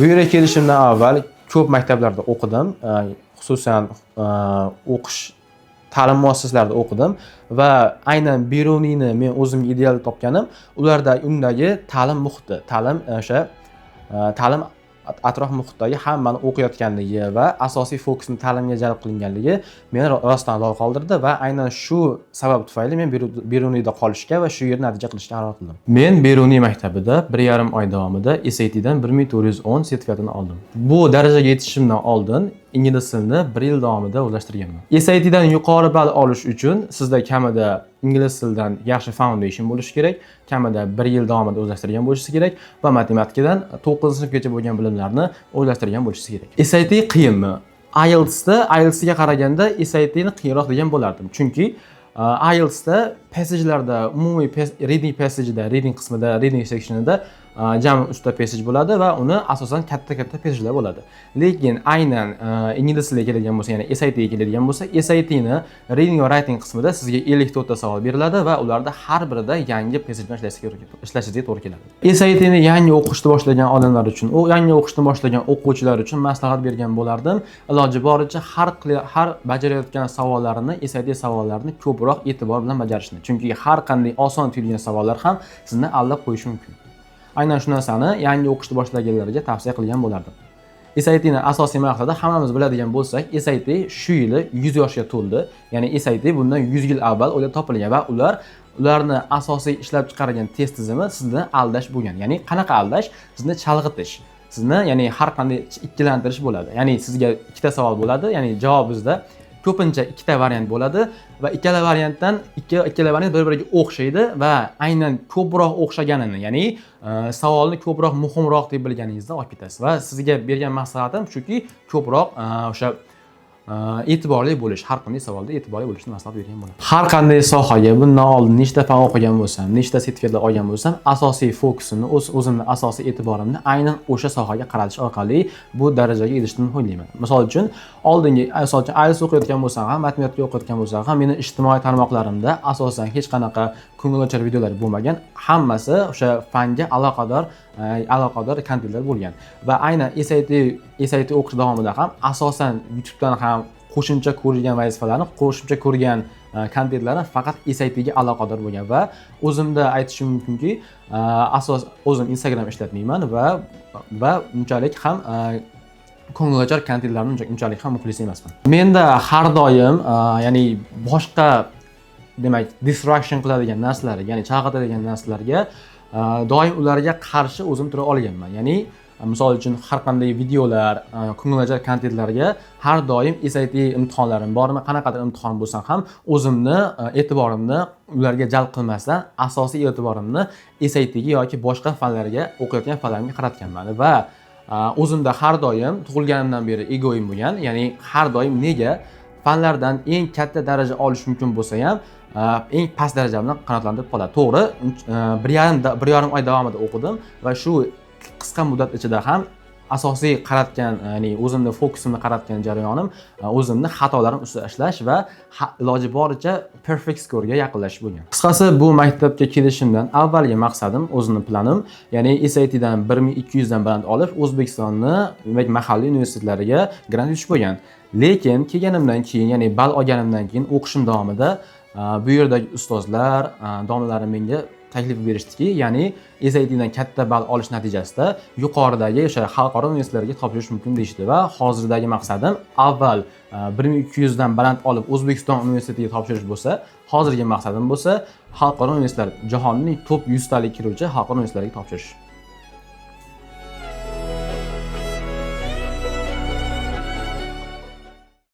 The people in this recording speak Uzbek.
Bu yerga kelishimdan avval ko'p maktablarda o'qidim. Xususan o'qish ta'lim muassasalarida o'qidim va aynan Beruniyni men o'zimga ideal topganim undagi ta'lim muhiti, ta'lim atrof muhitdagi hammani o'qiyotganligi va asosiy fokusni ta'limga jalb qilinganligi meni rostdan lol qoldirdi va aynan shu sabab tufayli men Beruniyda qolishga va shu yerda natija qilishga qaror qildim. Men Beruniy maktabida 1,5 oy davomida SATdan 1410 sertifikatini oldim. Bu darajaga yetishimdan oldin ingliz tilini 1 yil davomida o'zlashtirganman. SATdan yuqori ball olish uchun sizda kamida ingliz tilidan yaxshi foundation bo'lishi kerak, kamida 1 yil davomida o'zlashtirgan bo'lishi kerak va matematikadan 9-sinfgacha bo'lgan bilimlarni o'zlashtirgan bo'lishi kerak. SAT qiyinmi? IELTSga qaraganda SATni qiyinroq degan bo'lardim. Chunki IELTSda passage'larda umumiy reading passage'da, reading qismida, reading sectionida jami 3 ta passage bo'ladi va uni asosan katta passage'lar bo'ladi. Lekin aynan ingliz tiliga keladigan bo'lsa, ya'ni SATga keladigan bo'lsa, SATni reading va writing qismida sizga 54 ta savol beriladi va ularda har birida yangi passage bilan ishlashingizga to'g'ri keladi. SATni yangi o'qishni boshlagan odamlar uchun, yangi o'qishni boshlagan o'quvchilar uchun maslahat bergan bo'lardim. Iloji boricha har bajarayotgan savollarini, SAT savollarini ko'proq e'tibor bilan bajarishni. Chunki har qanday oson tuyulgan savollar ham sizni aldab qo'yishi mumkin. Aynan shu narsani yangi o'qishni boshlaganlarga tavsiya qilgan bo'lardim. SATning asosiy maqsadi hammamiz biladigan bo'lsak, SAT shu yili 100 yoshga to'ldi. Ya'ni SAT bundan 100 yil avval o'ylab topilgan va ularni asosiy ishlab chiqargan test tizimi sizni aldash bo'lgan. Ya'ni qanaqa aldash? Sizni chalg'itish. Sizni ya'ni har qanday ikkilantirish bo'ladi. Ya'ni sizga ikkita savol bo'ladi, ya'ni javobingizda ko'pincha ikkita variant bo'ladi va ikkala variantdan ikkala variant bir-biriga o'xshaydi va aynan ko'proq o'xshaganini, ya'ni savolni ko'proq muhimroq deb bilganingizda olib ketasiz va sizga bergan maslahatim shuki, ko'proq o'sha e'tiborli bo'lish, har qanday savolda e'tiborli bo'lishni maslahat bergan bo'laman. Har qanday sohaga bundan oldin nechta fan o'qigan bo'lsam, nechta sertifikatlar olgan bo'lsam, asosiy fokusimni, o'zimni asosiy e'tiborimni aynan o'sha sohaga qaratish orqali bu darajaga erishishni o'ylayman. Misol uchun, IELTS o'qiyotgan bo'lsam ham, matematika o'qiyotgan bo'lsam ham, meni ijtimoiy tarmoqlarimda asosan hech qanaqa ko'ngilochar videolar bo'lmagan, hammasi o'sha fanga aloqador kontentlar bo'lgan. Va aynan SAT o'qish davomida ham asosan YouTubedan ham qo'shimcha ko'rgan vazifalarni, qo'shimcha ko'rgan kontentlarni faqat SATga aloqador bo'lgan va o'zimda aytishim mumkinki, o'zim Instagram ishlatmayman va unchalik ham ko'ngilochar kontentlarni unchalik ham muxlis emasman. Menda har doim ya'ni boshqa demak distraction qiladigan narsalarga, ya'ni chalg'itadigan narsalarga doim ularga qarshi o'zim tura olganman. Ya'ni misol uchun har qanday videolar, ko'ngilochar kontentlarga har doim SAT imtihonlarim bormi, qanaqadir imtihon bo'lsa ham o'zimni e'tiborimni ularga jalb qilmasdan asosiy e'tiborimni SATga yoki boshqa fanlarga, o'qiyotgan fanlarimga qaratganman va o'zimda har doim tug'ilganimdan beri egoim bo'lgan, ya'ni har doim nega fanlardan eng katta daraja olish mumkin bo'lsa ham eng past daraja bilan qanoatlantirib qoladi. To'g'ri, 1,5 oy davomida o'qidim va shu qisqa muddat ichida ham asosiy qaratgan, ya'ni o'zimni fokusimni qaratgan jarayonim o'zimni xatolarim ustida ishlash va iloji boricha perfect score'ga yaqinlashish bo'lgan. Qisqasi, bu maktabga kelishimdan avvalgi maqsadim, o'zimning planim, ya'ni SATdan 1200 dan baland olib, O'zbekistonni mahalliy universitetlariga grant yutish bo'lgan. Lekin kelganimdan keyin, ya'ni ball olganimdan keyin o'qishim davomida bu yerdagi ustozlar, domlarim menga taklif berishdiki, ya'ni SATdan katta ball olish natijasida yuqoridagi o'sha xalqaro universitetlarga topshirish mumkin deyishdi va hozirdagi maqsadim avval 1200 dan baland olib O'zbekiston universitetiga topshirish bo'lsa, hozirgi maqsadim bo'lsa xalqaro universitetlar, jahonning top 100 talik kiruvchi xalqaro universitetlarga topshirish.